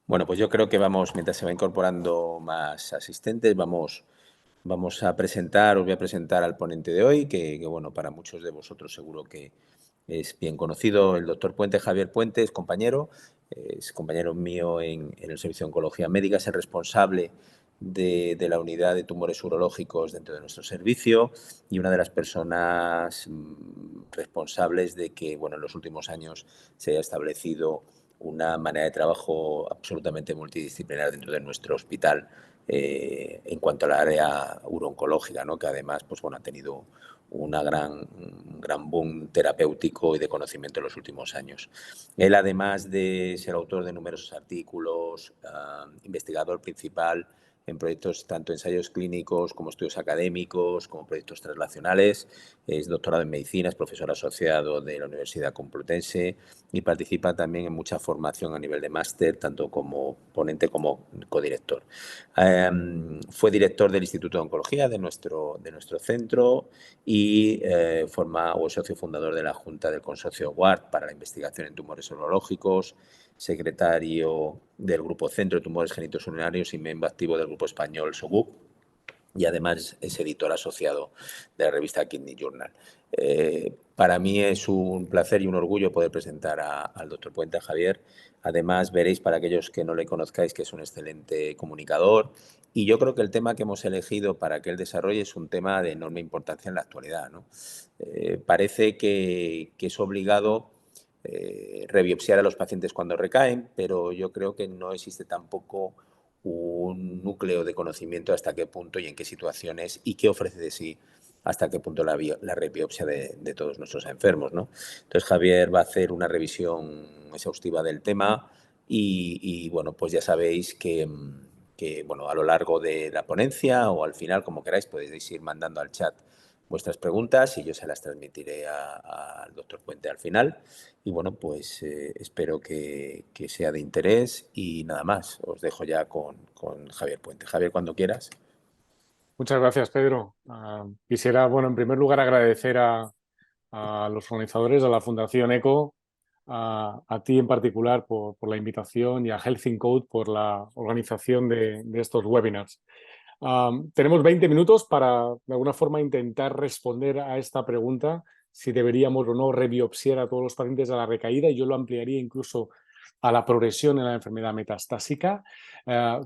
Bueno, pues yo creo que mientras se va incorporando más asistentes, vamos a os voy a presentar al ponente de hoy, bueno, para muchos de vosotros seguro que es bien conocido, el doctor Puente, Javier Puente, es compañero mío en el Servicio de Oncología Médica, es el responsable de la unidad de tumores urológicos dentro de nuestro servicio y una de las personas responsables de que, bueno, en los últimos años se haya establecido una manera de trabajo absolutamente multidisciplinar dentro de nuestro hospital en cuanto al área urooncológica, ¿no? Que además pues, bueno, ha tenido un gran boom terapéutico y de conocimiento en los últimos años. Él, además de ser autor de numerosos artículos, investigador principal en proyectos tanto ensayos clínicos como estudios académicos, como proyectos translacionales. Es doctorado en medicina, es profesor asociado de la Universidad Complutense y participa también en mucha formación a nivel de máster, tanto como ponente como codirector. Fue director del Instituto de Oncología de nuestro centro y o socio fundador de la Junta del Consorcio WART para la investigación en tumores urológicos, secretario del Grupo Centro de Tumores Genitourinarios y miembro activo del Grupo Español SOGUP, y además es editor asociado de la revista Kidney Journal. Para mí es un placer y un orgullo poder presentar al doctor Puente, a Javier. Además, veréis, para aquellos que no le conozcáis, que es un excelente comunicador. Y yo creo que el tema que hemos elegido para que él desarrolle es un tema de enorme importancia en la actualidad, ¿no? Parece que es obligado rebiopsiar a los pacientes cuando recaen, pero yo creo que no existe tampoco un núcleo de conocimiento hasta qué punto y en qué situaciones y qué ofrece de sí hasta qué punto la rebiopsia de todos nuestros enfermos, ¿no? Entonces, Javier va a hacer una revisión exhaustiva del tema y bueno, pues ya sabéis bueno, a lo largo de la ponencia o al final, como queráis, podéis ir mandando al chat vuestras preguntas y yo se las transmitiré al doctor Puente al final. Y bueno, pues espero que sea de interés y nada más. Os dejo ya con Javier Puente. Javier, cuando quieras. Muchas gracias, Pedro. Quisiera, bueno, en primer lugar agradecer a los organizadores, a la Fundación ECO, a ti en particular por la invitación y a Health in Code por la organización de estos webinars. Tenemos 20 minutos para, de alguna forma, intentar responder a esta pregunta, si deberíamos o no rebiopsiar a todos los pacientes a la recaída, y yo lo ampliaría incluso a la progresión en la enfermedad metastásica.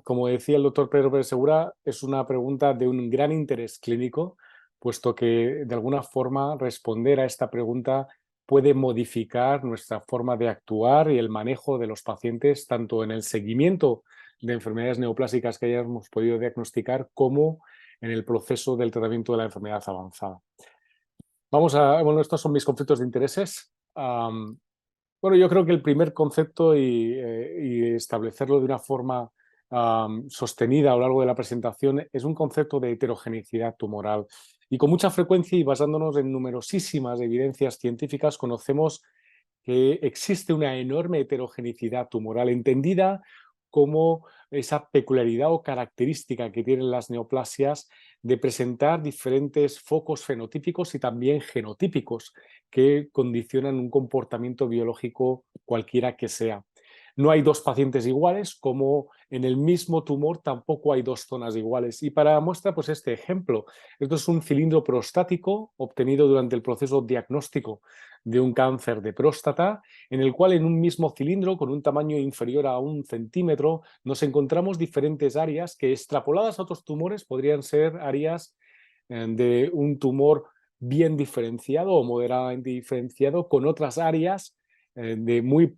Como decía el doctor Pedro Pérez Segura, es una pregunta de un gran interés clínico, puesto que de alguna forma responder a esta pregunta puede modificar nuestra forma de actuar y el manejo de los pacientes, tanto en el seguimiento de enfermedades neoplásicas que hayamos podido diagnosticar, como en el proceso del tratamiento de la enfermedad avanzada. Bueno, estos son mis conflictos de intereses. Bueno, yo creo que el primer concepto y establecerlo de una forma sostenida a lo largo de la presentación es un concepto de heterogeneidad tumoral. Y con mucha frecuencia y basándonos en numerosísimas evidencias científicas, conocemos que existe una enorme heterogeneidad tumoral, entendida como esa peculiaridad o característica que tienen las neoplasias de presentar diferentes focos fenotípicos y también genotípicos que condicionan un comportamiento biológico cualquiera que sea. No hay dos pacientes iguales, como en el mismo tumor tampoco hay dos zonas iguales. Y para muestra, pues este ejemplo. Esto es un cilindro prostático obtenido durante el proceso diagnóstico de un cáncer de próstata, en el cual en un mismo cilindro, con un tamaño inferior a 1 centímetro, nos encontramos diferentes áreas que, extrapoladas a otros tumores, podrían ser áreas de un tumor bien diferenciado o moderadamente diferenciado, con otras áreas de muy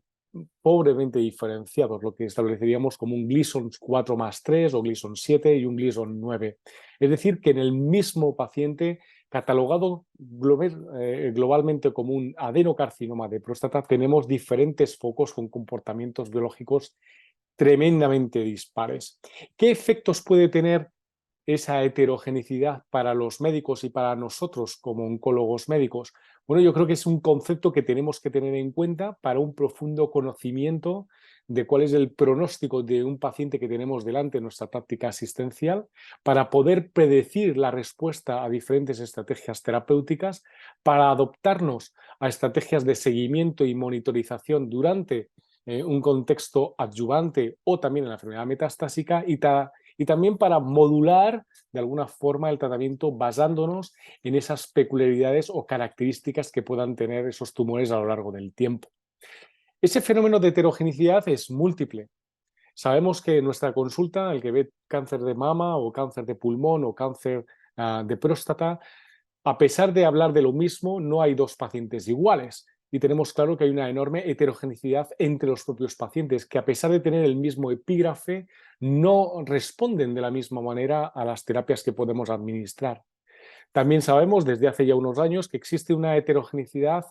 pobremente diferenciados, lo que estableceríamos como un Gleason 4+3 o Gleason 7 y un Gleason 9. Es decir, que en el mismo paciente, catalogado globalmente como un adenocarcinoma de próstata, tenemos diferentes focos con comportamientos biológicos tremendamente dispares. ¿Qué efectos puede tener esa heterogeneidad para los médicos y para nosotros como oncólogos médicos? Bueno, yo creo que es un concepto que tenemos que tener en cuenta para un profundo conocimiento de cuál es el pronóstico de un paciente que tenemos delante en nuestra práctica asistencial, para poder predecir la respuesta a diferentes estrategias terapéuticas, para adoptarnos a estrategias de seguimiento y monitorización durante un contexto adyuvante o también en la enfermedad metastásica y también para modular de alguna forma el tratamiento basándonos en esas peculiaridades o características que puedan tener esos tumores a lo largo del tiempo. Ese fenómeno de heterogeneidad es múltiple. Sabemos que en nuestra consulta, el que ve cáncer de mama o cáncer de pulmón o cáncer de próstata, a pesar de hablar de lo mismo, no hay dos pacientes iguales. Y tenemos claro que hay una enorme heterogeneidad entre los propios pacientes, que a pesar de tener el mismo epígrafe, no responden de la misma manera a las terapias que podemos administrar. También sabemos desde hace ya unos años que existe una heterogeneidad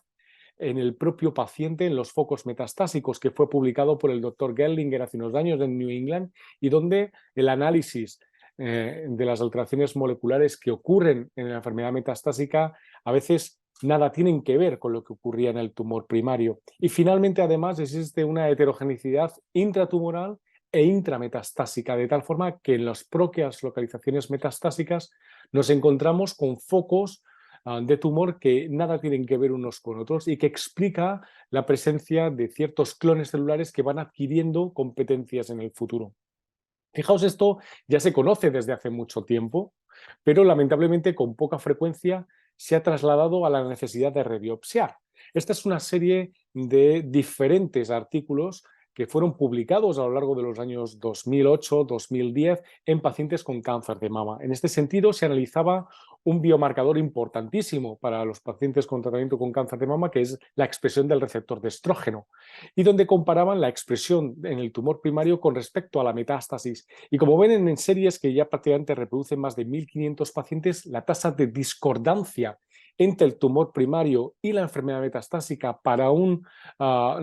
en el propio paciente en los focos metastásicos, que fue publicado por el doctor Gerlinger hace unos años en New England, y donde el análisis de las alteraciones moleculares que ocurren en la enfermedad metastásica a veces nada tienen que ver con lo que ocurría en el tumor primario. Y finalmente, además, existe una heterogeneidad intratumoral e intrametastásica, de tal forma que en las propias localizaciones metastásicas nos encontramos con focos de tumor que nada tienen que ver unos con otros y que explica la presencia de ciertos clones celulares que van adquiriendo competencias en el futuro. Fijaos, esto ya se conoce desde hace mucho tiempo, pero lamentablemente con poca frecuencia se ha trasladado a la necesidad de rebiopsiar. Esta es una serie de diferentes artículos que fueron publicados a lo largo de los años 2008-2010 en pacientes con cáncer de mama. En este sentido, se analizaba un biomarcador importantísimo para los pacientes con tratamiento con cáncer de mama, que es la expresión del receptor de estrógeno, y donde comparaban la expresión en el tumor primario con respecto a la metástasis. Y como ven en series que ya prácticamente reproducen más de 1.500 pacientes, la tasa de discordancia entre el tumor primario y la enfermedad metastásica para un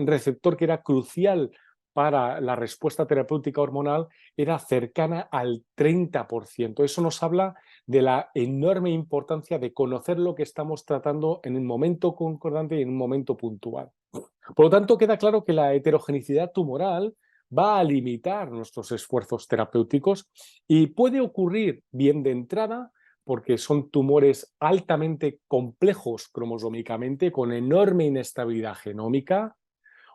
receptor que era crucial para la respuesta terapéutica hormonal era cercana al 30%. Eso nos habla de la enorme importancia de conocer lo que estamos tratando en un momento concordante y en un momento puntual. Por lo tanto, queda claro que la heterogeneidad tumoral va a limitar nuestros esfuerzos terapéuticos y puede ocurrir bien de entrada porque son tumores altamente complejos cromosómicamente, con enorme inestabilidad genómica,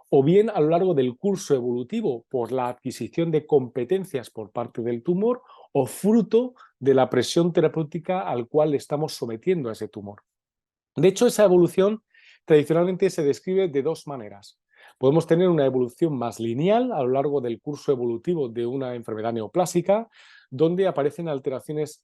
o bien a lo largo del curso evolutivo por la adquisición de competencias por parte del tumor o fruto de la presión terapéutica al cual le estamos sometiendo a ese tumor. De hecho, esa evolución tradicionalmente se describe de dos maneras. Podemos tener una evolución más lineal a lo largo del curso evolutivo de una enfermedad neoplásica, donde aparecen alteraciones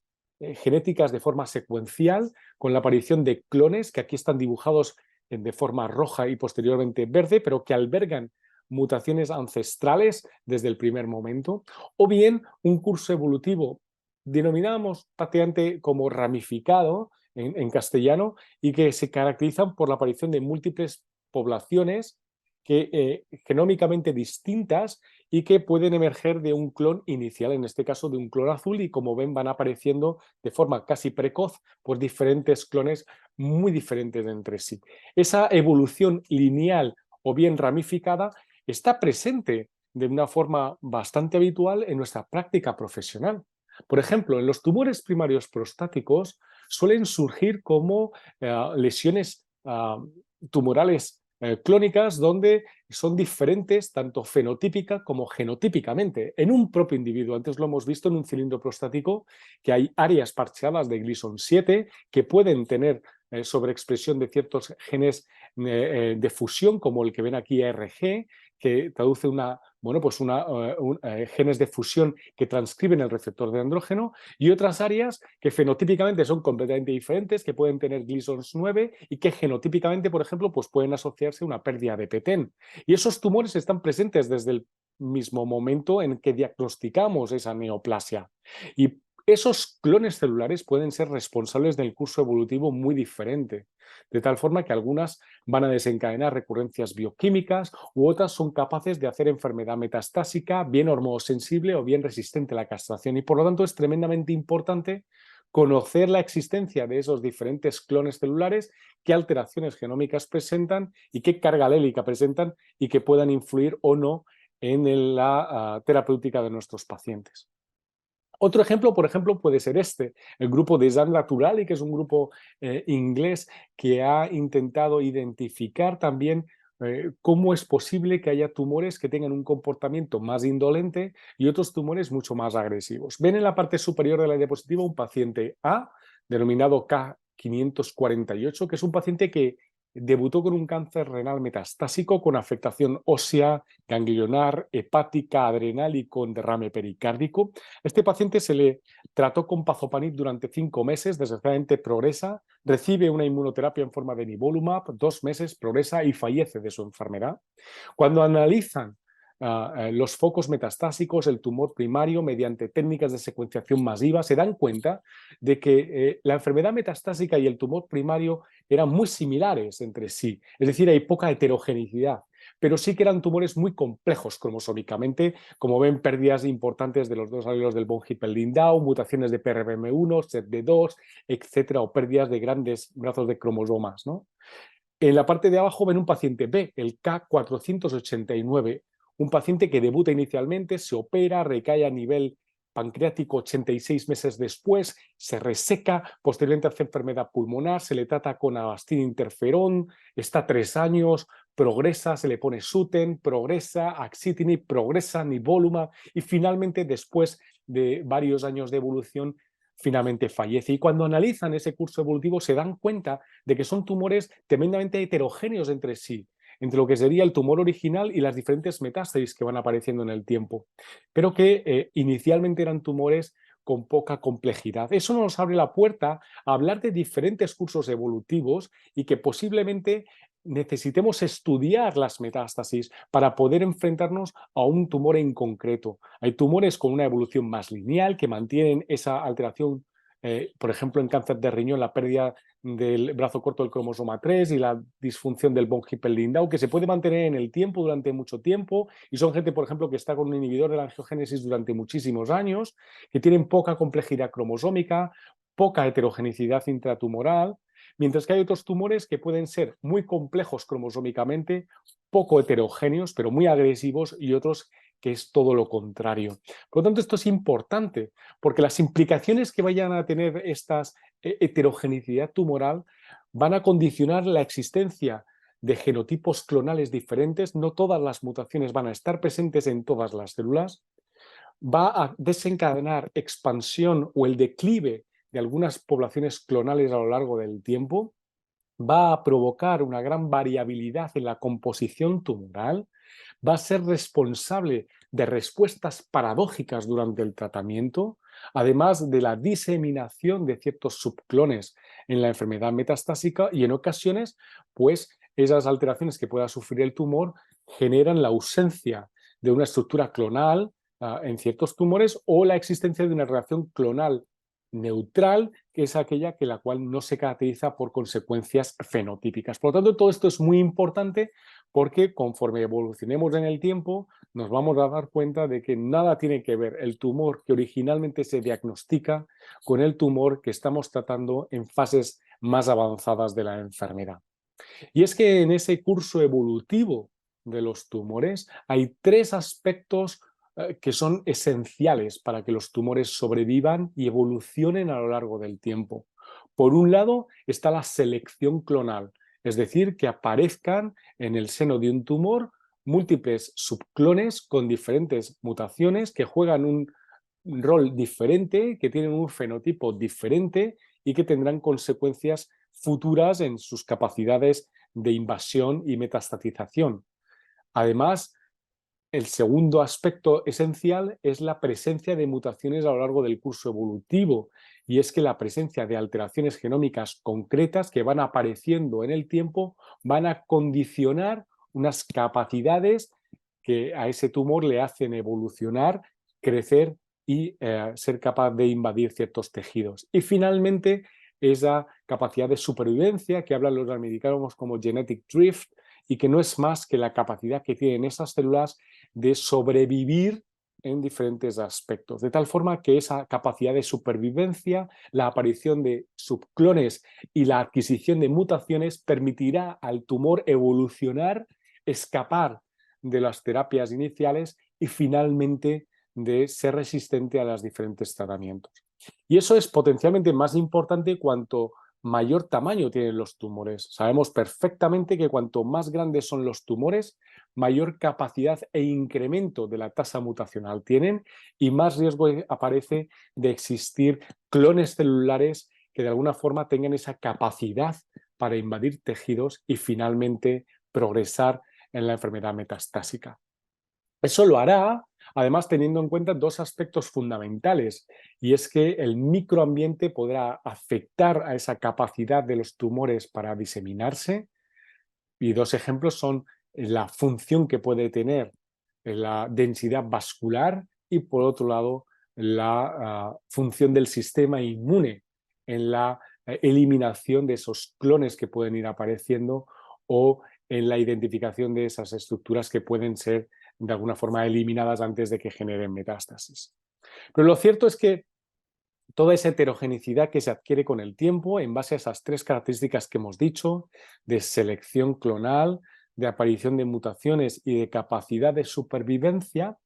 genéticas de forma secuencial, con la aparición de clones que aquí están dibujados de forma roja y posteriormente verde, pero que albergan mutaciones ancestrales desde el primer momento, o bien un curso evolutivo denominamos prácticamente como ramificado en castellano, y que se caracterizan por la aparición de múltiples poblaciones que, genómicamente distintas y que pueden emerger de un clon inicial, en este caso de un clon azul, y como ven van apareciendo de forma casi precoz por diferentes clones muy diferentes entre sí. Esa evolución lineal o bien ramificada está presente de una forma bastante habitual en nuestra práctica profesional. Por ejemplo, en los tumores primarios prostáticos suelen surgir como lesiones tumorales clónicas donde son diferentes tanto fenotípica como genotípicamente en un propio individuo. Antes lo hemos visto en un cilindro prostático que hay áreas parcheadas de Gleason 7 que pueden tener sobreexpresión de ciertos genes de fusión, como el que ven aquí ARG, que traduce genes de fusión que transcriben el receptor de andrógeno, y otras áreas que fenotípicamente son completamente diferentes, que pueden tener Gleason 9 y que genotípicamente, por ejemplo, pues pueden asociarse a una pérdida de PTEN. Y esos tumores están presentes desde el mismo momento en que diagnosticamos esa neoplasia. Y esos clones celulares pueden ser responsables del curso evolutivo muy diferente, de tal forma que algunas van a desencadenar recurrencias bioquímicas u otras son capaces de hacer enfermedad metastásica, bien hormosensible o bien resistente a la castración. Y por lo tanto es tremendamente importante conocer la existencia de esos diferentes clones celulares, qué alteraciones genómicas presentan y qué carga alélica presentan y que puedan influir o no en la terapéutica de nuestros pacientes. Otro ejemplo, por ejemplo, puede ser el grupo de Design Naturali, que es un grupo inglés que ha intentado identificar también cómo es posible que haya tumores que tengan un comportamiento más indolente y otros tumores mucho más agresivos. Ven en la parte superior de la diapositiva un paciente A, denominado K548, que es un paciente que debutó con un cáncer renal metastásico con afectación ósea, ganglionar, hepática, adrenal y con derrame pericárdico. Este paciente se le trató con Pazopanib durante 5 meses, desgraciadamente progresa, recibe una inmunoterapia en forma de nivolumab, 2 meses, progresa y fallece de su enfermedad. Cuando analizan los focos metastásicos, el tumor primario, mediante técnicas de secuenciación masiva, se dan cuenta de que la enfermedad metastásica y el tumor primario eran muy similares entre sí, es decir, hay poca heterogeneidad, pero sí que eran tumores muy complejos cromosómicamente, como ven, pérdidas importantes de los 2 alelos del von Hippel-Lindau, mutaciones de PRBM1, SETD2, etcétera, o pérdidas de grandes brazos de cromosomas, ¿no? En la parte de abajo ven un paciente B, el K489, un paciente que debuta inicialmente, se opera, recae a nivel pancreático 86 meses después, se reseca, posteriormente hace enfermedad pulmonar, se le trata con Avastin interferón, está 3 años, progresa, se le pone Sutent, progresa, Axitinib, progresa, Nivolumab y finalmente, después de varios años de evolución, finalmente fallece. Y cuando analizan ese curso evolutivo se dan cuenta de que son tumores tremendamente heterogéneos entre sí, entre lo que sería el tumor original y las diferentes metástasis que van apareciendo en el tiempo, pero que inicialmente eran tumores con poca complejidad. Eso nos abre la puerta a hablar de diferentes cursos evolutivos y que posiblemente necesitemos estudiar las metástasis para poder enfrentarnos a un tumor en concreto. Hay tumores con una evolución más lineal que mantienen esa alteración, por ejemplo, en cáncer de riñón, la pérdida del brazo corto del cromosoma 3 y la disfunción del von Hippel-Lindau, que se puede mantener en el tiempo durante mucho tiempo, y son gente, por ejemplo, que está con un inhibidor de la angiogénesis durante muchísimos años, que tienen poca complejidad cromosómica, poca heterogeneidad intratumoral, mientras que hay otros tumores que pueden ser muy complejos cromosómicamente, poco heterogéneos, pero muy agresivos, y otros que es todo lo contrario. Por lo tanto, esto es importante, porque las implicaciones que vayan a tener estas heterogeneidad tumoral van a condicionar la existencia de genotipos clonales diferentes. No todas las mutaciones van a estar presentes en todas las células. Va a desencadenar expansión o el declive de algunas poblaciones clonales a lo largo del tiempo. Va a provocar una gran variabilidad en la composición tumoral, va a ser responsable de respuestas paradójicas durante el tratamiento, además de la diseminación de ciertos subclones en la enfermedad metastásica y en ocasiones, pues esas alteraciones que pueda sufrir el tumor generan la ausencia de una estructura clonal en ciertos tumores o la existencia de una relación clonal neutral, que es aquella que la cual no se caracteriza por consecuencias fenotípicas. Por lo tanto, todo esto es muy importante porque conforme evolucionemos en el tiempo nos vamos a dar cuenta de que nada tiene que ver el tumor que originalmente se diagnostica con el tumor que estamos tratando en fases más avanzadas de la enfermedad. Y es que en ese curso evolutivo de los tumores hay 3 aspectos que son esenciales para que los tumores sobrevivan y evolucionen a lo largo del tiempo. Por un lado está la selección clonal, es decir, que aparezcan en el seno de un tumor múltiples subclones con diferentes mutaciones que juegan un rol diferente, que tienen un fenotipo diferente y que tendrán consecuencias futuras en sus capacidades de invasión y metastatización. Además, el segundo aspecto esencial es la presencia de mutaciones a lo largo del curso evolutivo, y es que la presencia de alteraciones genómicas concretas que van apareciendo en el tiempo van a condicionar unas capacidades que a ese tumor le hacen evolucionar, crecer y ser capaz de invadir ciertos tejidos. Y finalmente, esa capacidad de supervivencia que hablan los americanos como genetic drift, y que no es más que la capacidad que tienen esas células de sobrevivir en diferentes aspectos, de tal forma que esa capacidad de supervivencia, la aparición de subclones y la adquisición de mutaciones permitirá al tumor evolucionar, escapar de las terapias iniciales y finalmente de ser resistente a los diferentes tratamientos. Y eso es potencialmente más importante cuanto mayor tamaño tienen los tumores. Sabemos perfectamente que cuanto más grandes son los tumores, mayor capacidad e incremento de la tasa mutacional tienen y más riesgo aparece de existir clones celulares que de alguna forma tengan esa capacidad para invadir tejidos y finalmente progresar en la enfermedad metastásica. Eso lo hará, además, teniendo en cuenta dos aspectos fundamentales, y es que el microambiente podrá afectar a esa capacidad de los tumores para diseminarse, y dos ejemplos son la función que puede tener la densidad vascular y, por otro lado, la función del sistema inmune en la eliminación de esos clones que pueden ir apareciendo o en la identificación de esas estructuras que pueden ser de alguna forma eliminadas antes de que generen metástasis. Pero lo cierto es que toda esa heterogeneidad que se adquiere con el tiempo en base a esas tres características que hemos dicho, de selección clonal, de aparición de mutaciones y de capacidad de supervivencia,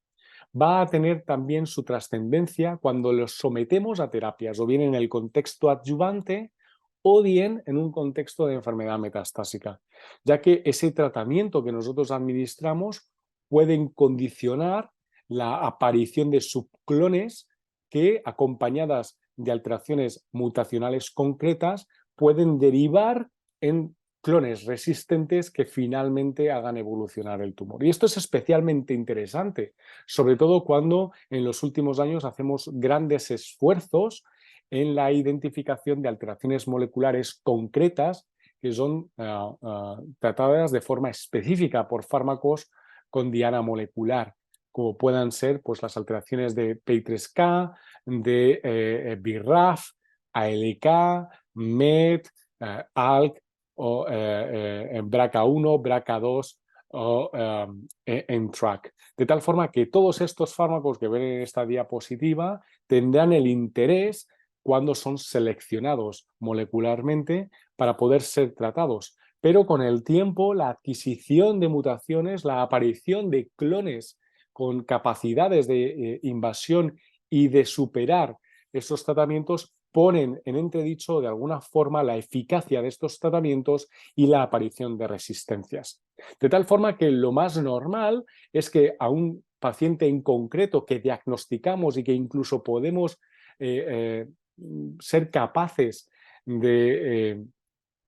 va a tener también su trascendencia cuando los sometemos a terapias, o bien en el contexto adyuvante o bien en un contexto de enfermedad metastásica, ya que ese tratamiento que nosotros administramos pueden condicionar la aparición de subclones que, acompañadas de alteraciones mutacionales concretas, pueden derivar en clones resistentes que finalmente hagan evolucionar el tumor. Y esto es especialmente interesante, sobre todo cuando en los últimos años hacemos grandes esfuerzos en la identificación de alteraciones moleculares concretas que son tratadas de forma específica por fármacos con diana molecular, como puedan ser pues, las alteraciones de PI3K, de BRAF, ALK, MET, ALK, o en BRCA1, BRCA2 o en TRAC. De tal forma que todos estos fármacos que ven en esta diapositiva tendrán el interés cuando son seleccionados molecularmente para poder ser tratados. Pero con el tiempo, la adquisición de mutaciones, la aparición de clones con capacidades de invasión y de superar estos tratamientos ponen en entredicho de alguna forma la eficacia de estos tratamientos y la aparición de resistencias. De tal forma que lo más normal es que a un paciente en concreto que diagnosticamos y que incluso podemos ser capaces de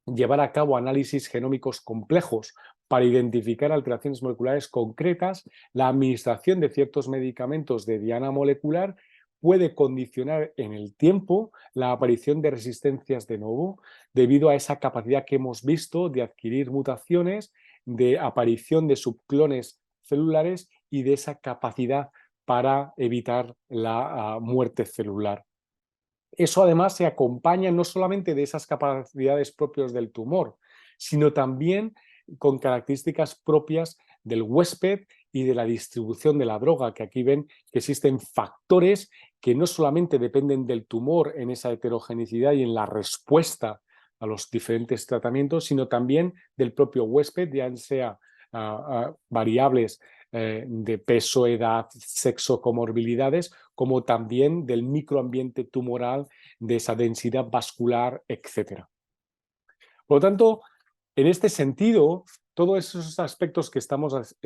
llevar a cabo análisis genómicos complejos para identificar alteraciones moleculares concretas, la administración de ciertos medicamentos de diana molecular puede condicionar en el tiempo la aparición de resistencias de nuevo, debido a esa capacidad que hemos visto de adquirir mutaciones, de aparición de subclones celulares y de esa capacidad para evitar la muerte celular. Eso además se acompaña no solamente de esas capacidades propias del tumor, sino también con características propias del huésped y de la distribución de la droga, que aquí ven que existen factores que no solamente dependen del tumor en esa heterogeneidad y en la respuesta a los diferentes tratamientos, sino también del propio huésped, ya sea variables de peso, edad, sexo, comorbilidades, como también del microambiente tumoral, de esa densidad vascular, etc. Por lo tanto, en este sentido, todos esos aspectos que estamos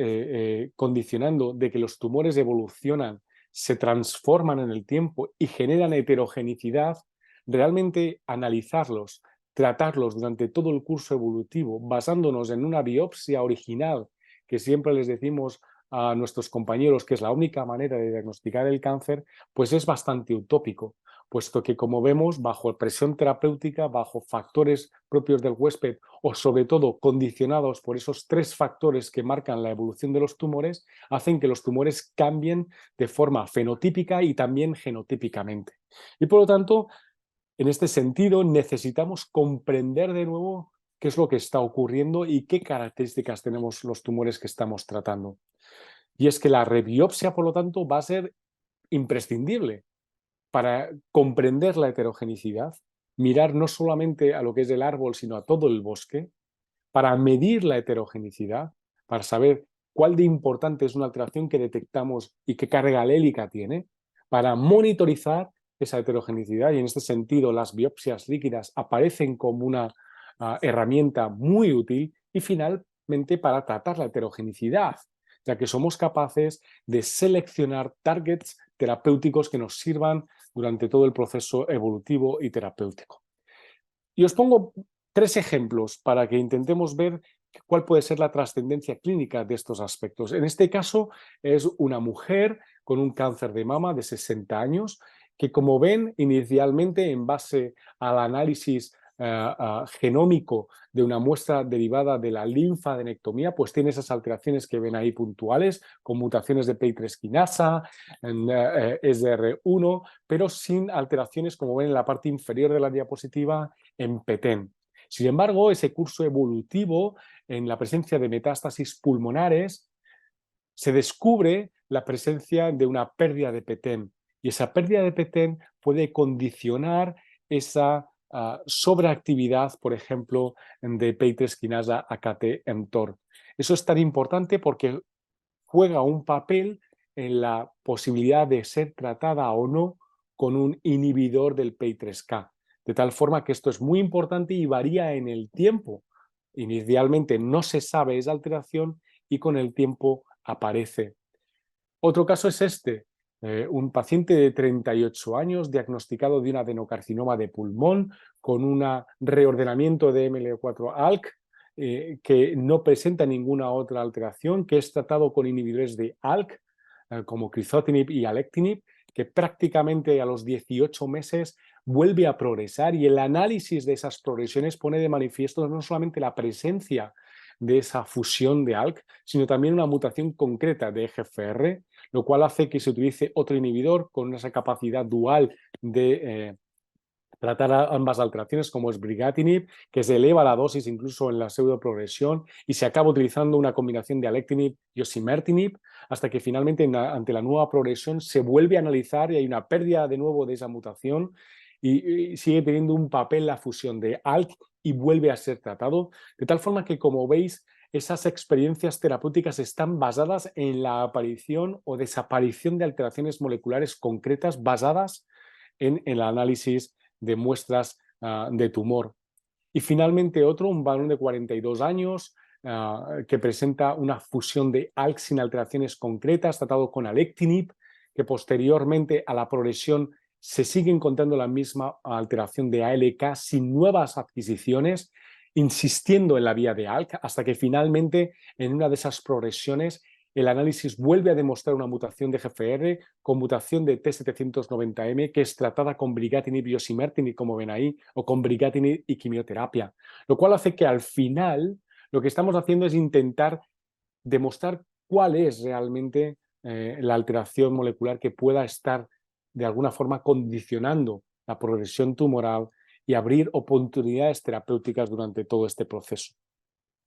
condicionando de que los tumores evolucionan, se transforman en el tiempo y generan heterogeneidad, realmente analizarlos, tratarlos durante todo el curso evolutivo, basándonos en una biopsia original, que siempre les decimos a nuestros compañeros que es la única manera de diagnosticar el cáncer, pues es bastante utópico, puesto que, como vemos, bajo presión terapéutica, bajo factores propios del huésped o sobre todo condicionados por esos tres factores que marcan la evolución de los tumores, hacen que los tumores cambien de forma fenotípica y también genotípicamente. Y por lo tanto, en este sentido, necesitamos comprender de nuevo qué es lo que está ocurriendo y qué características tenemos los tumores que estamos tratando. Y es que la rebiopsia, por lo tanto, va a ser imprescindible para comprender la heterogeneidad, mirar no solamente a lo que es el árbol, sino a todo el bosque, para medir la heterogeneidad, para saber cuál de importante es una alteración que detectamos y qué carga alélica tiene, para monitorizar esa heterogeneidad, y en este sentido las biopsias líquidas aparecen como una herramienta muy útil, y finalmente para tratar la heterogeneidad, ya que somos capaces de seleccionar targets terapéuticos que nos sirvan durante todo el proceso evolutivo y terapéutico. Y os pongo 3 ejemplos para que intentemos ver cuál puede ser la trascendencia clínica de estos aspectos. En este caso es una mujer con un cáncer de mama de 60 años que, como ven, inicialmente en base al análisis genómico de una muestra derivada de la linfadenectomía, pues tiene esas alteraciones que ven ahí puntuales, con mutaciones de PI3 quinasa, en SDR1, pero sin alteraciones, como ven en la parte inferior de la diapositiva, en petén. Sin embargo, ese curso evolutivo, en la presencia de metástasis pulmonares, se descubre la presencia de una pérdida de petén, y esa pérdida de petén puede condicionar esa sobreactividad, por ejemplo, de PI3 quinasa AKT-mTOR. Eso es tan importante porque juega un papel en la posibilidad de ser tratada o no con un inhibidor del PI3K. De tal forma que esto es muy importante y varía en el tiempo. Inicialmente no se sabe esa alteración y con el tiempo aparece. Otro caso es este, un paciente de 38 años diagnosticado de un adenocarcinoma de pulmón con un reordenamiento de ML4-ALK que no presenta ninguna otra alteración, que es tratado con inhibidores de ALK como crizotinib y alectinib, que prácticamente a los 18 meses vuelve a progresar, y el análisis de esas progresiones pone de manifiesto no solamente la presencia de esa fusión de ALK, sino también una mutación concreta de EGFR, lo cual hace que se utilice otro inhibidor con esa capacidad dual de tratar ambas alteraciones, como es brigatinib, que se eleva la dosis incluso en la pseudoprogresión, y se acaba utilizando una combinación de alectinib y osimertinib, hasta que finalmente ante la nueva progresión se vuelve a analizar y hay una pérdida de nuevo de esa mutación, y sigue teniendo un papel la fusión de ALK y vuelve a ser tratado, de tal forma que, como veis, esas experiencias terapéuticas están basadas en la aparición o desaparición de alteraciones moleculares concretas basadas en el análisis de muestras de tumor. Y finalmente otro, un varón de 42 años que presenta una fusión de ALK sin alteraciones concretas, tratado con alectinib, que posteriormente a la progresión se sigue encontrando la misma alteración de ALK sin nuevas adquisiciones, insistiendo en la vía de ALK, hasta que finalmente en una de esas progresiones el análisis vuelve a demostrar una mutación de GFR con mutación de T790M, que es tratada con brigatinib y osimertinib, como ven ahí, o con brigatinib y quimioterapia. Lo cual hace que al final lo que estamos haciendo es intentar demostrar cuál es realmente la alteración molecular que pueda estar de alguna forma condicionando la progresión tumoral y abrir oportunidades terapéuticas durante todo este proceso.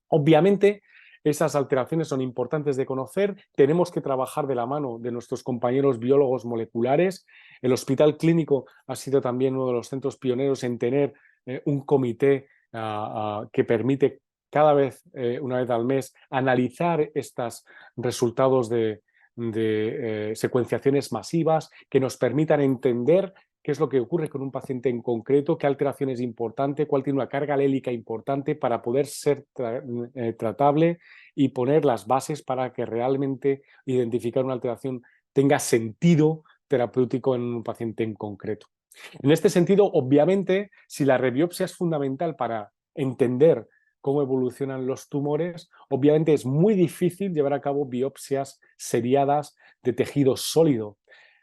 Obviamente, esas alteraciones son importantes de conocer, tenemos que trabajar de la mano de nuestros compañeros biólogos moleculares. El Hospital Clínico ha sido también uno de los centros pioneros en tener un comité que permite cada vez, una vez al mes, analizar estos resultados de secuenciaciones masivas que nos permitan entender qué es lo que ocurre con un paciente en concreto, qué alteración es importante, cuál tiene una carga alélica importante para poder ser tratable y poner las bases para que realmente identificar una alteración tenga sentido terapéutico en un paciente en concreto. En este sentido, obviamente, si la rebiopsia es fundamental para entender cómo evolucionan los tumores, obviamente es muy difícil llevar a cabo biopsias seriadas de tejido sólido.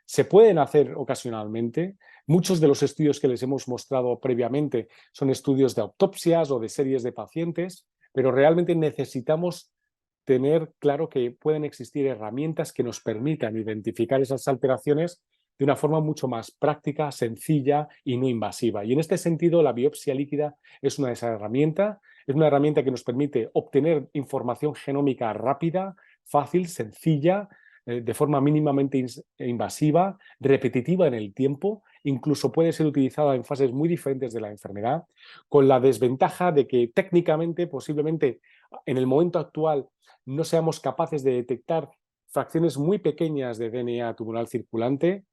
Se pueden hacer ocasionalmente. Muchos de los estudios que les hemos mostrado previamente son estudios de autopsias o de series de pacientes, pero realmente necesitamos tener claro que pueden existir herramientas que nos permitan identificar esas alteraciones de una forma mucho más práctica, sencilla y no invasiva. Y en este sentido, la biopsia líquida es una de esas herramientas. Es una herramienta que nos permite obtener información genómica rápida, fácil, sencilla, de forma mínimamente invasiva, repetitiva en el tiempo, incluso puede ser utilizada en fases muy diferentes de la enfermedad, con la desventaja de que técnicamente, posiblemente en el momento actual, no seamos capaces de detectar fracciones muy pequeñas de DNA tumoral circulante,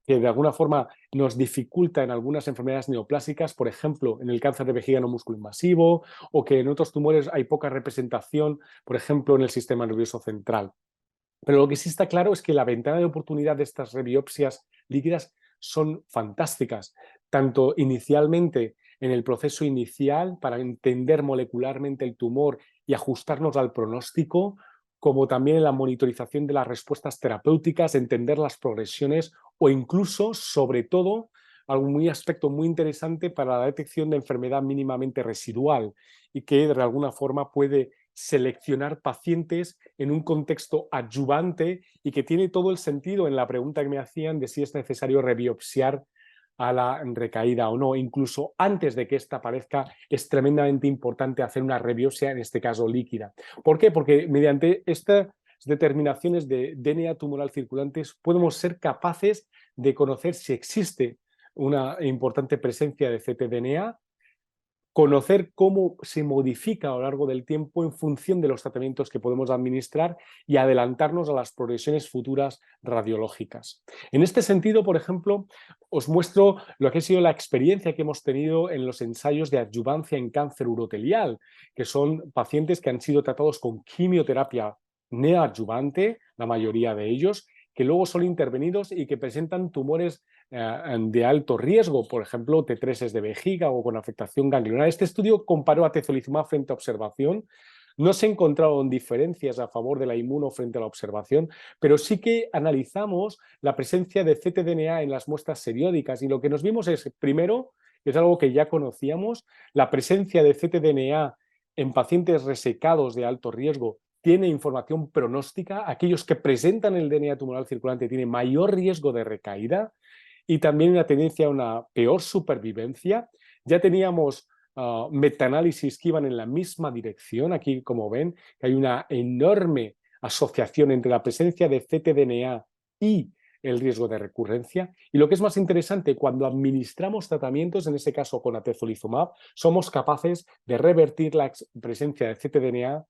que de alguna forma nos dificulta en algunas enfermedades neoplásicas, por ejemplo, en el cáncer de vejiga no músculo invasivo, o que en otros tumores hay poca representación, por ejemplo, en el sistema nervioso central. Pero lo que sí está claro es que la ventana de oportunidad de estas rebiopsias líquidas son fantásticas, tanto inicialmente en el proceso inicial para entender molecularmente el tumor y ajustarnos al pronóstico, como también en la monitorización de las respuestas terapéuticas, entender las progresiones o incluso, sobre todo, algún aspecto muy interesante para la detección de enfermedad mínimamente residual y que de alguna forma puede seleccionar pacientes en un contexto adyuvante y que tiene todo el sentido en la pregunta que me hacían de si es necesario rebiopsiar a la recaída o no. Incluso antes de que esta aparezca, es tremendamente importante hacer una rebiopsia, en este caso líquida. ¿Por qué? Porque mediante estas determinaciones de DNA tumoral circulantes podemos ser capaces de conocer si existe una importante presencia de ctDNA, conocer cómo se modifica a lo largo del tiempo en función de los tratamientos que podemos administrar y adelantarnos a las progresiones futuras radiológicas. En este sentido, por ejemplo, os muestro lo que ha sido la experiencia que hemos tenido en los ensayos de adyuvancia en cáncer urotelial, que son pacientes que han sido tratados con quimioterapia neoadyuvante, la mayoría de ellos, que luego son intervenidos y que presentan tumores de alto riesgo, por ejemplo, T3 de vejiga o con afectación ganglionar. Este estudio comparó atezolizumab frente a observación. No se encontraron diferencias a favor de la inmuno frente a la observación, pero sí que analizamos la presencia de ctDNA en las muestras seriódicas y lo que nos vimos es, primero, que es algo que ya conocíamos, la presencia de ctDNA en pacientes resecados de alto riesgo tiene información pronóstica. Aquellos que presentan el DNA tumoral circulante tienen mayor riesgo de recaída y también una tendencia a una peor supervivencia. Ya teníamos metaanálisis que iban en la misma dirección. Aquí, como ven, hay una enorme asociación entre la presencia de ctDNA y el riesgo de recurrencia. Y lo que es más interesante, cuando administramos tratamientos, en este caso con atezolizumab, somos capaces de revertir la presencia de ctDNA,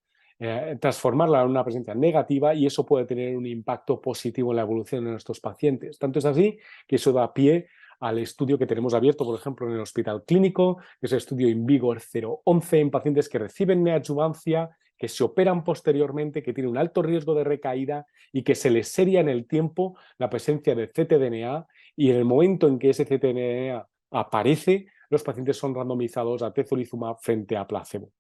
transformarla en una presencia negativa, y eso puede tener un impacto positivo en la evolución de nuestros pacientes. Tanto es así que eso da pie al estudio que tenemos abierto, por ejemplo, en el Hospital Clínico, que es el estudio InVigor 011 en pacientes que reciben neoadjuvancia, que se operan posteriormente, que tienen un alto riesgo de recaída y que se les seria en el tiempo la presencia de ctDNA, y en el momento en que ese ctDNA aparece, los pacientes son randomizados a atezolizumab frente a placebo.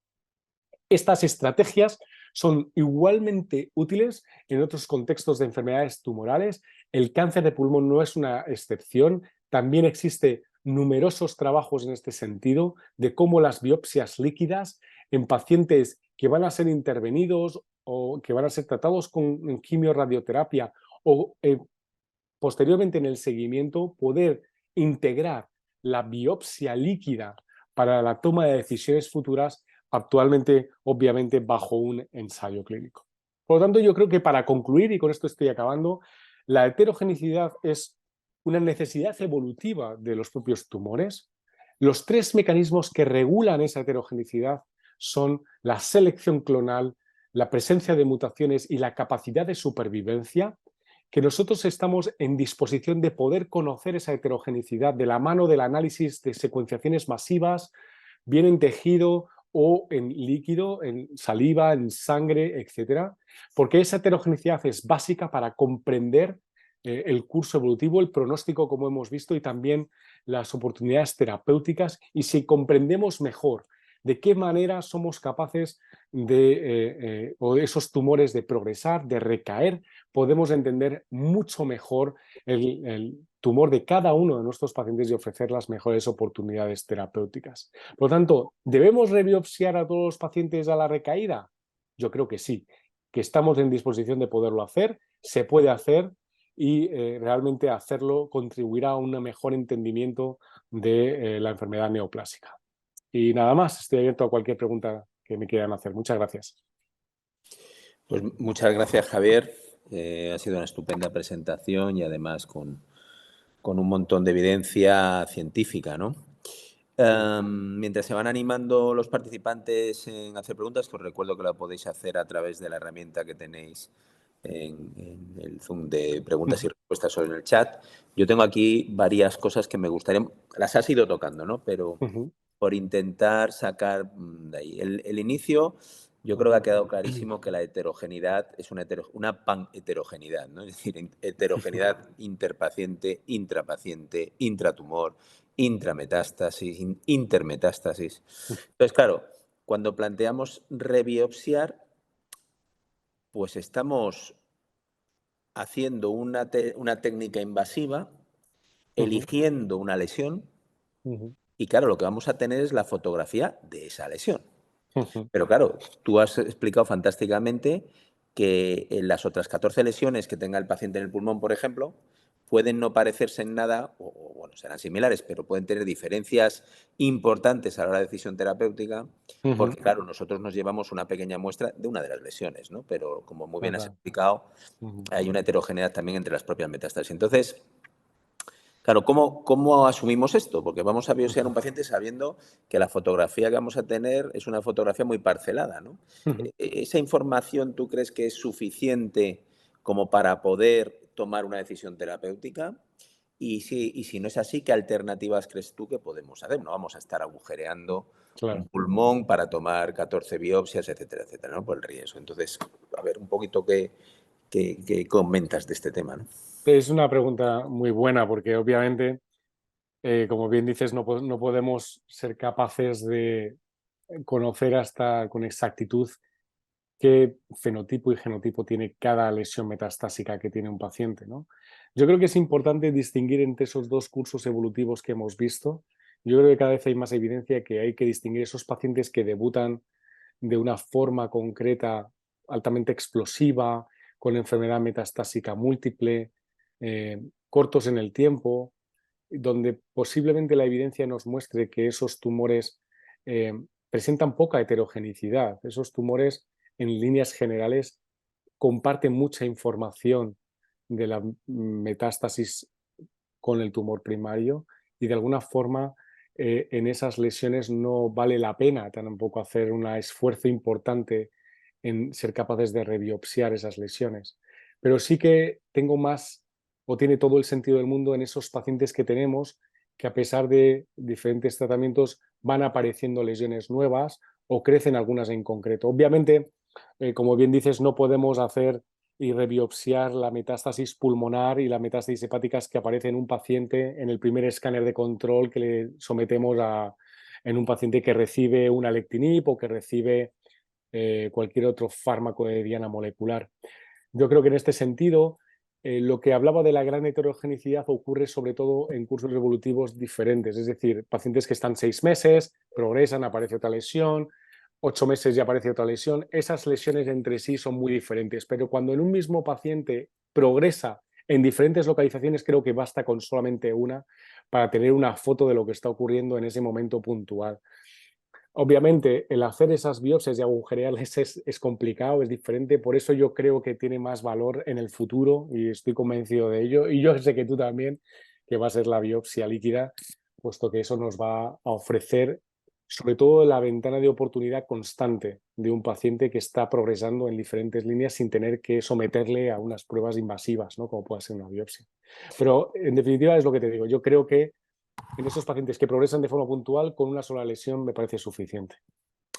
Estas estrategias son igualmente útiles en otros contextos de enfermedades tumorales. El cáncer de pulmón no es una excepción. También existen numerosos trabajos en este sentido de cómo las biopsias líquidas en pacientes que van a ser intervenidos o que van a ser tratados con quimioradioterapia o posteriormente en el seguimiento poder integrar la biopsia líquida para la toma de decisiones futuras, actualmente obviamente bajo un ensayo clínico. Por lo tanto, yo creo que para concluir, y con esto estoy acabando, la heterogenicidad es una necesidad evolutiva de los propios tumores. Los tres mecanismos que regulan esa heterogenicidad son la selección clonal, la presencia de mutaciones y la capacidad de supervivencia, que nosotros estamos en disposición de poder conocer esa heterogenicidad de la mano del análisis de secuenciaciones masivas, bien en tejido o en líquido, en saliva, en sangre, etcétera, porque esa heterogeneidad es básica para comprender el curso evolutivo, el pronóstico, como hemos visto, y también las oportunidades terapéuticas. Y si comprendemos mejor de qué manera somos capaces o de esos tumores de progresar, de recaer, podemos entender mucho mejor el tumor de cada uno de nuestros pacientes y ofrecer las mejores oportunidades terapéuticas. Por lo tanto, ¿debemos rebiopsiar a todos los pacientes a la recaída? Yo creo que sí, que estamos en disposición de poderlo hacer, se puede hacer, y realmente hacerlo contribuirá a un mejor entendimiento de la enfermedad neoplásica. Y nada más, estoy abierto a cualquier pregunta que me quieran hacer. Muchas gracias. Pues muchas gracias, Javier. Ha sido una estupenda presentación y además con un montón de evidencia científica, ¿no? Mientras se van animando los participantes en hacer preguntas, os recuerdo que lo podéis hacer a través de la herramienta que tenéis en el Zoom de preguntas y respuestas o en el chat. Yo tengo aquí varias cosas que me gustaría, las has ido tocando, ¿no? Pero Ujú. por intentar sacar de ahí. El inicio, yo creo que ha quedado clarísimo que la heterogeneidad es una panheterogeneidad, ¿no? Es decir, heterogeneidad interpaciente, intrapaciente, intratumor, intrametástasis, intermetástasis. Entonces, claro, cuando planteamos rebiopsiar, pues estamos haciendo una técnica invasiva, Ujú. eligiendo una lesión Ujú. y, claro, lo que vamos a tener es la fotografía de esa lesión. Ujú. Pero claro, tú has explicado fantásticamente que en las otras 14 lesiones que tenga el paciente en el pulmón, por ejemplo, pueden no parecerse en nada, bueno, serán similares, pero pueden tener diferencias importantes a la hora de decisión terapéutica, Ujú. porque claro, nosotros nos llevamos una pequeña muestra de una de las lesiones, ¿no? Pero como muy bien has Total. explicado, Ujú. hay una heterogeneidad también entre las propias metástasis. Entonces, claro, ¿cómo asumimos esto? Porque vamos a biopsiar a un paciente sabiendo que la fotografía que vamos a tener es una fotografía muy parcelada, ¿no? Ujú. ¿Esa información tú crees que es suficiente como para poder tomar una decisión terapéutica? Y si no es así, ¿qué alternativas crees tú que podemos hacer? No vamos a estar agujereando un Claro. pulmón para tomar 14 biopsias, etcétera, etcétera, ¿no? Por el riesgo. Entonces, a ver, un poquito qué comentas de este tema, ¿no? Es una pregunta muy buena porque obviamente, como bien dices, no podemos ser capaces de conocer hasta con exactitud qué fenotipo y genotipo tiene cada lesión metastásica que tiene un paciente, ¿no? Yo creo que es importante distinguir entre esos dos cursos evolutivos que hemos visto. Yo creo que cada vez hay más evidencia que hay que distinguir esos pacientes que debutan de una forma concreta, altamente explosiva, con enfermedad metastásica múltiple, cortos en el tiempo, donde posiblemente la evidencia nos muestre que esos tumores eh, presentan poca heterogenicidad. Esos tumores, en líneas generales, comparten mucha información de la metástasis con el tumor primario y de alguna forma en esas lesiones no vale la pena tampoco hacer un esfuerzo importante en ser capaces de rebiopsiar esas lesiones. Pero sí que tengo más o tiene todo el sentido del mundo en esos pacientes que tenemos que a pesar de diferentes tratamientos van apareciendo lesiones nuevas o crecen algunas en concreto. Obviamente, como bien dices, no podemos hacer y rebiopsiar la metástasis pulmonar y la metástasis hepáticas que aparece en un paciente en el primer escáner de control que le sometemos en un paciente que recibe una lectinib o que recibe cualquier otro fármaco de diana molecular. Yo creo que en este sentido, lo que hablaba de la gran heterogeneidad ocurre sobre todo en cursos evolutivos diferentes, es decir, pacientes que están 6 meses, progresan, aparece otra lesión, 8 meses ya aparece otra lesión. Esas lesiones entre sí son muy diferentes, pero cuando en un mismo paciente progresa en diferentes localizaciones, creo que basta con solamente una para tener una foto de lo que está ocurriendo en ese momento puntual. Obviamente, el hacer esas biopsias y agujerearles es complicado, es diferente, por eso yo creo que tiene más valor en el futuro y estoy convencido de ello. Y yo sé que tú también, que va a ser la biopsia líquida, puesto que eso nos va a ofrecer sobre todo la ventana de oportunidad constante de un paciente que está progresando en diferentes líneas sin tener que someterle a unas pruebas invasivas, ¿no? Como puede ser una biopsia. Pero en definitiva es lo que te digo, yo creo que en esos pacientes que progresan de forma puntual, con una sola lesión me parece suficiente.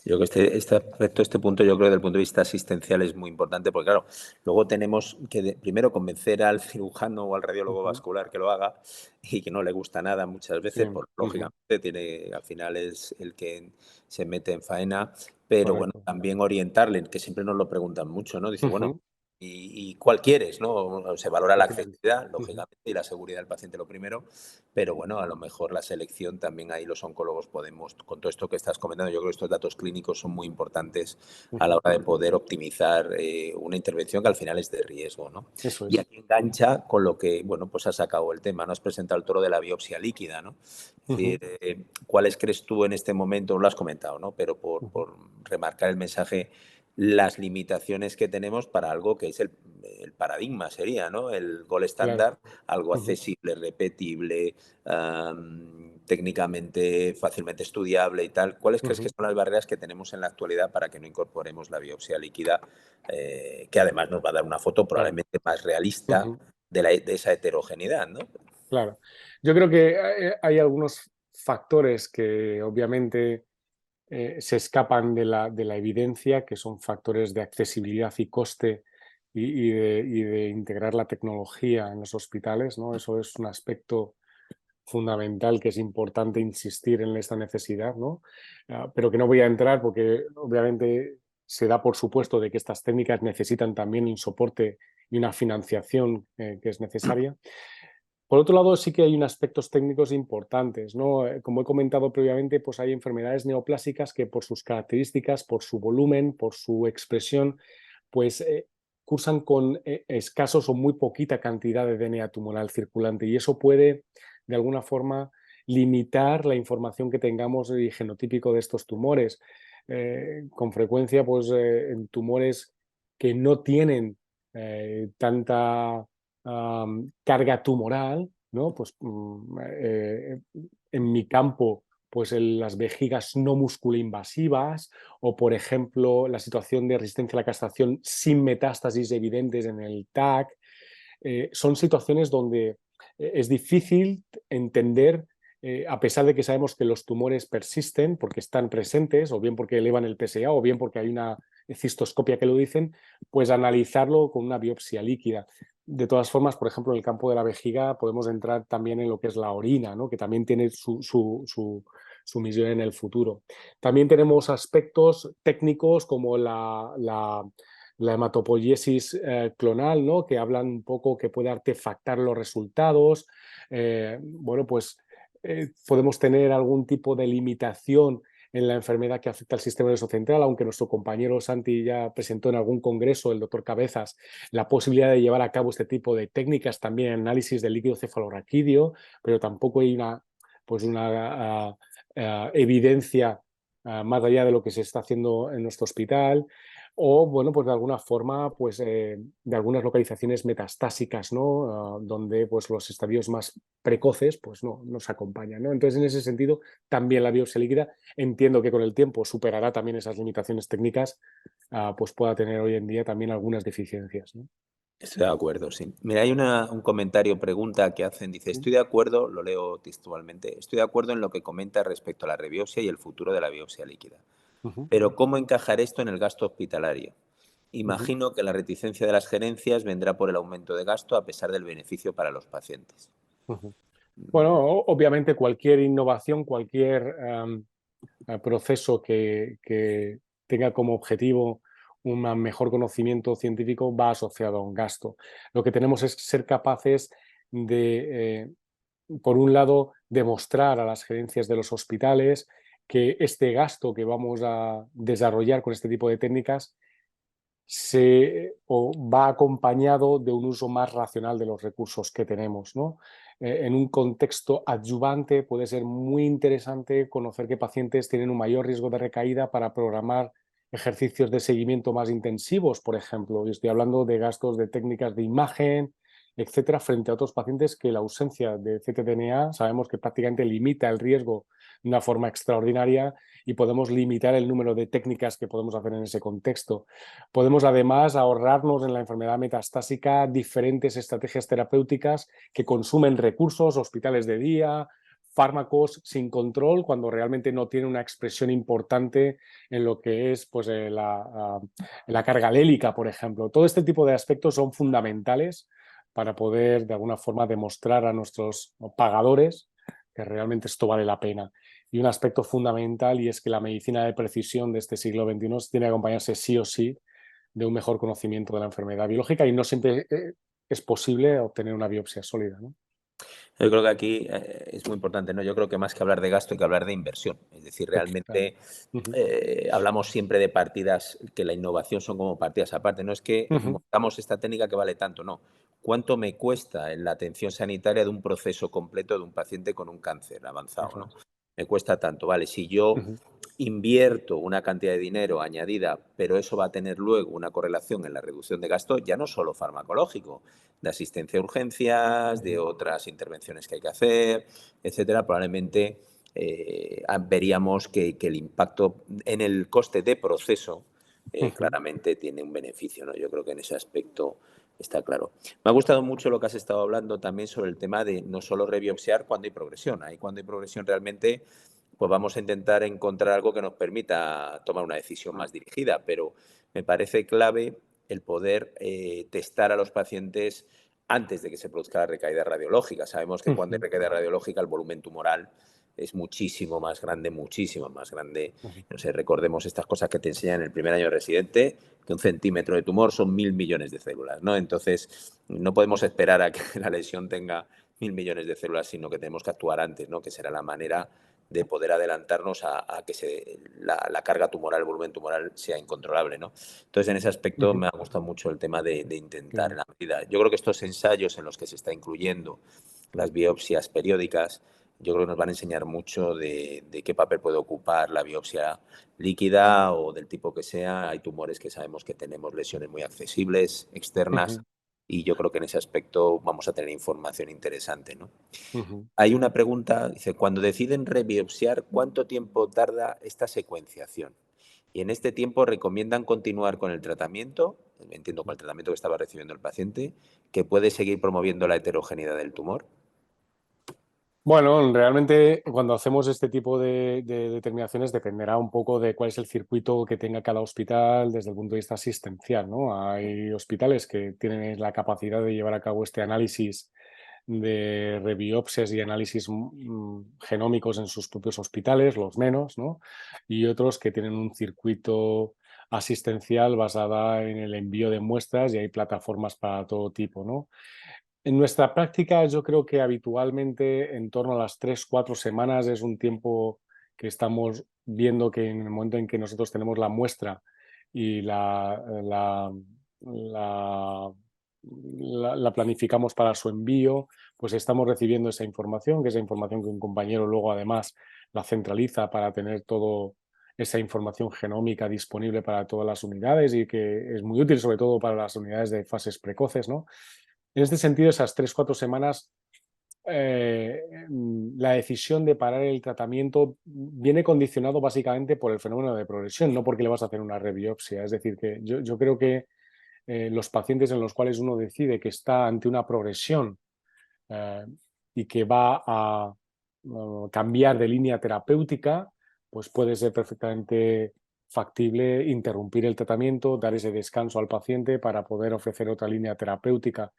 Yo creo que este aspecto, este punto, yo creo que desde el punto de vista asistencial es muy importante, porque claro, luego tenemos que primero convencer al cirujano o al radiólogo Ujú. vascular que lo haga y que no le gusta nada muchas Sí, veces, por ujú, lógicamente al final es el que se mete en faena, pero bueno, correcto. también orientarle, que siempre nos lo preguntan mucho, ¿no? Dice, bueno, Ujú, ¿y cuál quieres? ¿No? Se valora la efectivamente. accesibilidad, Ujú, lógicamente, y la seguridad del paciente lo primero, pero bueno, a lo mejor la selección también ahí los oncólogos podemos, con todo esto que estás comentando, yo creo que estos datos clínicos son muy importantes a la ujú. hora de poder optimizar una intervención que al final es de riesgo, ¿no? Eso Y es. aquí engancha con lo que, bueno, pues has sacado el tema, ¿no? Has presentado el toro de la biopsia líquida, ¿no? Es decir, Ujú, ¿cuáles crees tú en este momento? Lo has comentado, ¿no? Pero ujú. por remarcar el mensaje, las limitaciones que tenemos para algo que es el paradigma, sería, ¿no? El gol Claro. estándar, algo Ujú, accesible, repetible, técnicamente fácilmente estudiable y tal. ¿Cuáles crees que Ujú. son las barreras que tenemos en la actualidad para que no incorporemos la biopsia líquida, que además nos va a dar una foto Claro. probablemente más realista Ujú. de esa heterogeneidad, ¿no? Claro. Yo creo que hay algunos factores que obviamente se escapan de la evidencia, que son factores de accesibilidad y coste y de integrar la tecnología en los hospitales, ¿no? Eso es un aspecto fundamental que es importante insistir en esta necesidad, ¿no? Pero que no voy a entrar porque obviamente se da por supuesto de que estas técnicas necesitan también un soporte y una financiación que es necesaria. Por otro lado, sí que hay unos aspectos técnicos importantes, ¿no? Como he comentado previamente, pues hay enfermedades neoplásicas que por sus características, por su volumen, por su expresión, pues cursan con escasos o muy poquita cantidad de DNA tumoral circulante y eso puede, de alguna forma, limitar la información que tengamos del genotípico de estos tumores. Con frecuencia, pues en tumores que no tienen tanta carga tumoral, ¿no? Pues en mi campo, pues las vejigas no musculoinvasivas o, por ejemplo, la situación de resistencia a la castración sin metástasis evidentes en el TAC, son situaciones donde es difícil entender, a pesar de que sabemos que los tumores persisten porque están presentes, o bien porque elevan el PSA, o bien porque hay una cistoscopia que lo dicen, pues analizarlo con una biopsia líquida. De todas formas, por ejemplo, en el campo de la vejiga podemos entrar también en lo que es la orina, ¿no? Que también tiene su misión en el futuro. También tenemos aspectos técnicos como la hematopoiesis clonal, ¿no? Que hablan un poco que puede artefactar los resultados. Bueno, pues podemos tener algún tipo de limitación en la enfermedad que afecta al sistema nervioso central, aunque nuestro compañero Santi ya presentó en algún congreso, el doctor Cabezas, la posibilidad de llevar a cabo este tipo de técnicas también en análisis del líquido cefalorraquídeo, pero tampoco hay una evidencia más allá de lo que se está haciendo en nuestro hospital o, bueno, pues de alguna forma, pues de algunas localizaciones metastásicas, ¿no? Donde pues los estadios más precoces pues no nos acompañan, ¿no? Entonces, en ese sentido, también la biopsia líquida, entiendo que con el tiempo superará también esas limitaciones técnicas, pues pueda tener hoy en día también algunas deficiencias, ¿no? Estoy de acuerdo, sí. Mira, hay un comentario, pregunta que hacen, dice, Sí. estoy de acuerdo, lo leo textualmente, estoy de acuerdo en lo que comenta respecto a la rebiopsia y el futuro de la biopsia líquida. Ujú, Pero ¿cómo encajar esto en el gasto hospitalario? ujú, Imagino que la reticencia de las gerencias vendrá por el aumento de gasto a pesar del beneficio para los pacientes. ujú. Bueno, obviamente cualquier innovación, cualquier proceso que tenga como objetivo un mejor conocimiento científico va asociado a un gasto. Lo que tenemos es ser capaces de, por un lado, demostrar a las gerencias de los hospitales que este gasto que vamos a desarrollar con este tipo de técnicas o va acompañado de un uso más racional de los recursos que tenemos, ¿no? En un contexto adyuvante puede ser muy interesante conocer que pacientes tienen un mayor riesgo de recaída para programar ejercicios de seguimiento más intensivos, por ejemplo. Y estoy hablando de gastos de técnicas de imagen, etcétera, frente a otros pacientes que la ausencia de ctDNA sabemos que prácticamente limita el riesgo de una forma extraordinaria y podemos limitar el número de técnicas que podemos hacer en ese contexto. Podemos además ahorrarnos en la enfermedad metastásica diferentes estrategias terapéuticas que consumen recursos, hospitales de día, fármacos sin control, cuando realmente no tiene una expresión importante en lo que es pues, la carga alélica, por ejemplo. Todo este tipo de aspectos son fundamentales para poder, de alguna forma, demostrar a nuestros pagadores que realmente esto vale la pena. Y un aspecto fundamental, y es que la medicina de precisión de este siglo XXI tiene que acompañarse sí o sí de un mejor conocimiento de la enfermedad biológica y no siempre es posible obtener una biopsia sólida, ¿no? Yo creo que aquí es muy importante, ¿no? Yo creo que más que hablar de gasto hay que hablar de inversión. Es decir, Efectivamente. realmente Ujú, hablamos siempre de partidas, que la innovación son como partidas aparte. No es que ujú, montamos esta técnica que vale tanto, no. ¿Cuánto me cuesta en la atención sanitaria de un proceso completo de un paciente con un cáncer avanzado, eso ¿no? es. Me cuesta tanto, vale. Si yo Ujú, invierto una cantidad de dinero añadida, pero eso va a tener luego una correlación en la reducción de gasto, ya no solo farmacológico, de asistencia a urgencias, de otras intervenciones que hay que hacer, etcétera, probablemente veríamos que el impacto en el coste de proceso claramente tiene un beneficio, ¿no? Yo creo que en ese aspecto está claro. Me ha gustado mucho lo que has estado hablando también sobre el tema de no solo rebiopsiar cuando hay progresión. Ahí cuando hay progresión realmente pues vamos a intentar encontrar algo que nos permita tomar una decisión más dirigida, pero me parece clave el poder testar a los pacientes antes de que se produzca la recaída radiológica. Sabemos que cuando hay recaída radiológica el volumen tumoral es muchísimo más grande. No sé, recordemos estas cosas que te enseñan en el primer año de residente, que 1 centímetro de tumor son 1.000 millones de células, ¿no? Entonces, no podemos esperar a que la lesión tenga 1.000 millones de células, sino que tenemos que actuar antes, ¿no? Que será la manera de poder adelantarnos a que la carga tumoral, el volumen tumoral sea incontrolable, ¿no? Entonces, en ese aspecto me ha gustado mucho el tema de intentar en la medida. Yo creo que estos ensayos en los que se está incluyendo las biopsias periódicas, yo creo que nos van a enseñar mucho de qué papel puede ocupar la biopsia líquida o del tipo que sea. Hay tumores que sabemos que tenemos lesiones muy accesibles, externas, y yo creo que en ese aspecto vamos a tener información interesante, ¿no? Hay una pregunta, dice, cuando deciden rebiopsiar, ¿cuánto tiempo tarda esta secuenciación? Y en este tiempo recomiendan continuar con el tratamiento, entiendo con el tratamiento que estaba recibiendo el paciente, que puede seguir promoviendo la heterogeneidad del tumor. Bueno, realmente cuando hacemos este tipo de determinaciones dependerá un poco de cuál es el circuito que tenga cada hospital desde el punto de vista asistencial, ¿no? Hay hospitales que tienen la capacidad de llevar a cabo este análisis de rebiopsias y análisis genómicos en sus propios hospitales, los menos, ¿no? Y otros que tienen un circuito asistencial basada en el envío de muestras y hay plataformas para todo tipo, ¿no? En nuestra práctica, yo creo que habitualmente en torno a las 3, 4 semanas es un tiempo que estamos viendo que en el momento en que nosotros tenemos la muestra y la- la planificamos para su envío, pues estamos recibiendo esa información, que que un compañero luego además la centraliza para tener toda esa información genómica disponible para todas las unidades y que es muy útil sobre todo para las unidades de fases precoces, ¿no? En este sentido, esas 3, 4 semanas, la decisión de parar el tratamiento viene condicionado básicamente por el fenómeno de progresión, no porque le vas a hacer una rebiopsia. Es decir, que yo creo que los pacientes en los cuales uno decide que está ante una progresión eh, y que va a cambiar de línea terapéutica, pues puede ser perfectamente factible interrumpir el tratamiento, dar ese descanso al paciente para poder ofrecer otra línea terapéutica,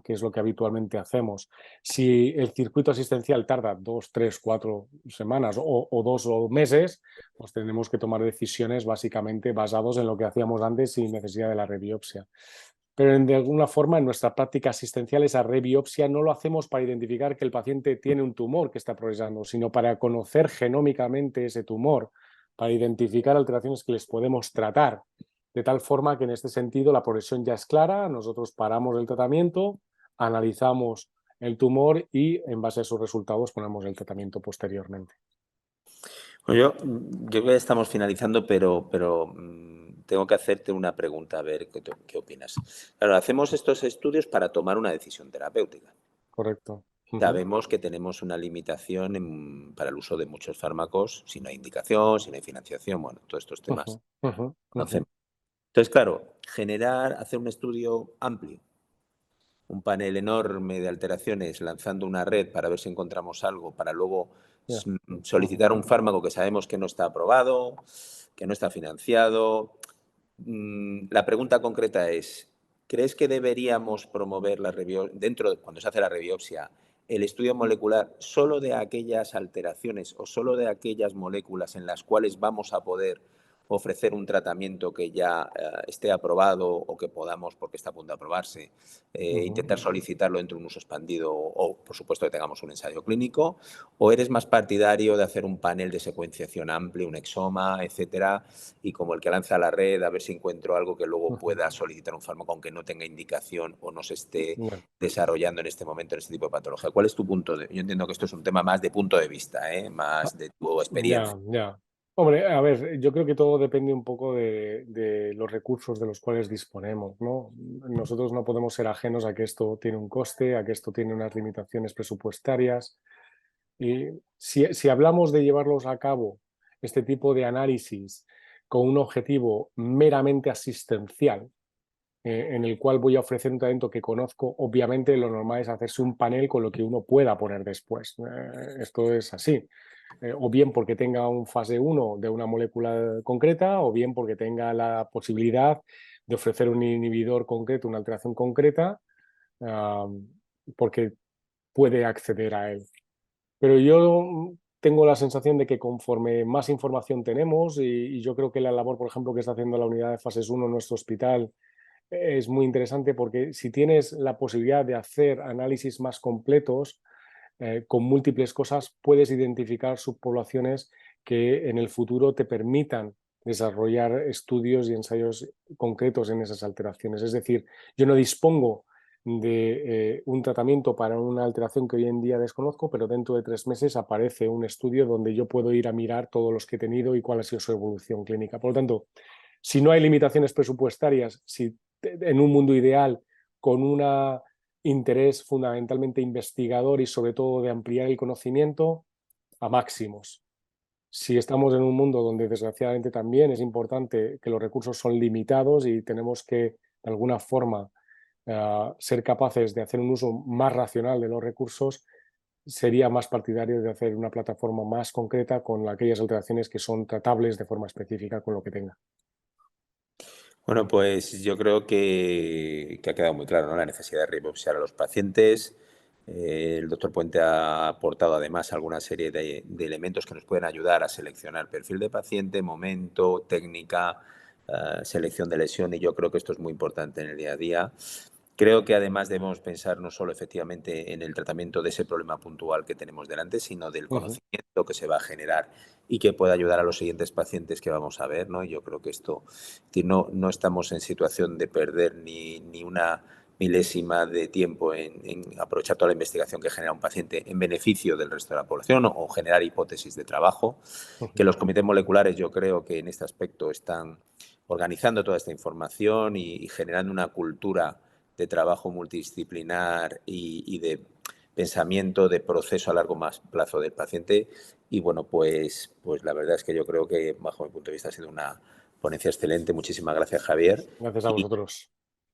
que es lo que habitualmente hacemos. Si el circuito asistencial tarda 2, 3, 4 semanas o 2 meses, pues tenemos que tomar decisiones básicamente basados en lo que hacíamos antes sin necesidad de la rebiopsia. Pero de alguna forma en nuestra práctica asistencial esa rebiopsia no lo hacemos para identificar que el paciente tiene un tumor que está progresando, sino para conocer genómicamente ese tumor, para identificar alteraciones que les podemos tratar, de tal forma que en este sentido la progresión ya es clara, nosotros paramos el tratamiento, analizamos el tumor y en base a esos resultados ponemos el tratamiento posteriormente. Bueno, yo creo que ya estamos finalizando, pero tengo que hacerte una pregunta, a ver qué opinas. Claro, hacemos estos estudios para tomar una decisión terapéutica. Correcto. Sabemos que tenemos una limitación para el uso de muchos fármacos, si no hay indicación, si no hay financiación, bueno, todos estos temas conocemos. Entonces, claro, hacer un estudio amplio, un panel enorme de alteraciones, lanzando una red para ver si encontramos algo, para luego Yeah. solicitar un fármaco que sabemos que no está aprobado, que no está financiado. La pregunta concreta es, ¿crees que deberíamos promover cuando se hace la rebiopsia, el estudio molecular solo de aquellas alteraciones o solo de aquellas moléculas en las cuales vamos a poder ofrecer un tratamiento que ya esté aprobado o que podamos, porque está a punto de aprobarse, intentar solicitarlo entre un uso expandido o, por supuesto, que tengamos un ensayo clínico? ¿O eres más partidario de hacer un panel de secuenciación amplio, un exoma, etcétera, y como el que lanza a la red, a ver si encuentro algo que luego pueda solicitar un fármaco aunque no tenga indicación o no se esté Yeah. desarrollando en este momento en este tipo de patología? ¿Cuál es tu punto de...? Yo entiendo que esto es un tema más de punto de vista, más de tu Ya, experiencia. ya. Hombre, a ver, yo creo que todo depende un poco de los recursos de los cuales disponemos, ¿no? Nosotros no podemos ser ajenos a que esto tiene un coste, a que esto tiene unas limitaciones presupuestarias. Y si hablamos de llevarlos a cabo, este tipo de análisis, con un objetivo meramente asistencial, en el cual voy a ofrecer un talento que conozco, obviamente lo normal es hacerse un panel con lo que uno pueda poner después. Esto es así. O bien porque tenga un fase uno de una molécula concreta, o bien porque tenga la posibilidad de ofrecer un inhibidor concreto, una alteración concreta, uh, porque puede acceder a él. Pero yo tengo la sensación de que conforme más información tenemos, y yo creo que la labor, por ejemplo, que está haciendo la unidad de fases uno en nuestro hospital es muy interesante, porque si tienes la posibilidad de hacer análisis más completos, con múltiples cosas, puedes identificar subpoblaciones que en el futuro te permitan desarrollar estudios y ensayos concretos en esas alteraciones. Es decir, yo no dispongo de un tratamiento para una alteración que hoy en día desconozco, pero dentro de 3 meses aparece un estudio donde yo puedo ir a mirar todos los que he tenido y cuál ha sido su evolución clínica. Por lo tanto, si no hay limitaciones presupuestarias, si en un mundo ideal, con un interés fundamentalmente investigador y sobre todo de ampliar el conocimiento a máximos. Si estamos en un mundo donde desgraciadamente también es importante que los recursos son limitados y tenemos que de alguna forma ser capaces de hacer un uso más racional de los recursos, sería más partidario de hacer una plataforma más concreta con aquellas alteraciones que son tratables de forma específica con lo que tenga. Bueno, pues yo creo que ha quedado muy claro, ¿no? La necesidad de rebiopsiar a los pacientes. El doctor Puente ha aportado además alguna serie de elementos que nos pueden ayudar a seleccionar perfil de paciente, momento, técnica, selección de lesión, y yo creo que esto es muy importante en el día a día. Creo que además debemos pensar no solo efectivamente en el tratamiento de ese problema puntual que tenemos delante, sino del conocimiento que se va a generar y que pueda ayudar a los siguientes pacientes que vamos a ver, ¿no? Y yo creo que esto, no estamos en situación de perder ni una milésima de tiempo en aprovechar toda la investigación que genera un paciente en beneficio del resto de la población o generar hipótesis de trabajo, que los comités moleculares yo creo que en este aspecto están organizando toda esta información y generando una cultura de trabajo multidisciplinar y de pensamiento de proceso a largo más plazo del paciente. Y bueno, pues la verdad es que yo creo que bajo mi punto de vista ha sido una ponencia excelente. Muchísimas gracias, Javier. Gracias a vosotros.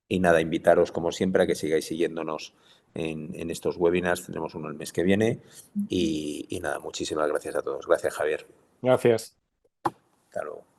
Y nada, invitaros como siempre a que sigáis siguiéndonos en estos webinars. Tendremos uno el mes que viene. Y nada, muchísimas gracias a todos. Gracias, Javier. Gracias. Hasta luego.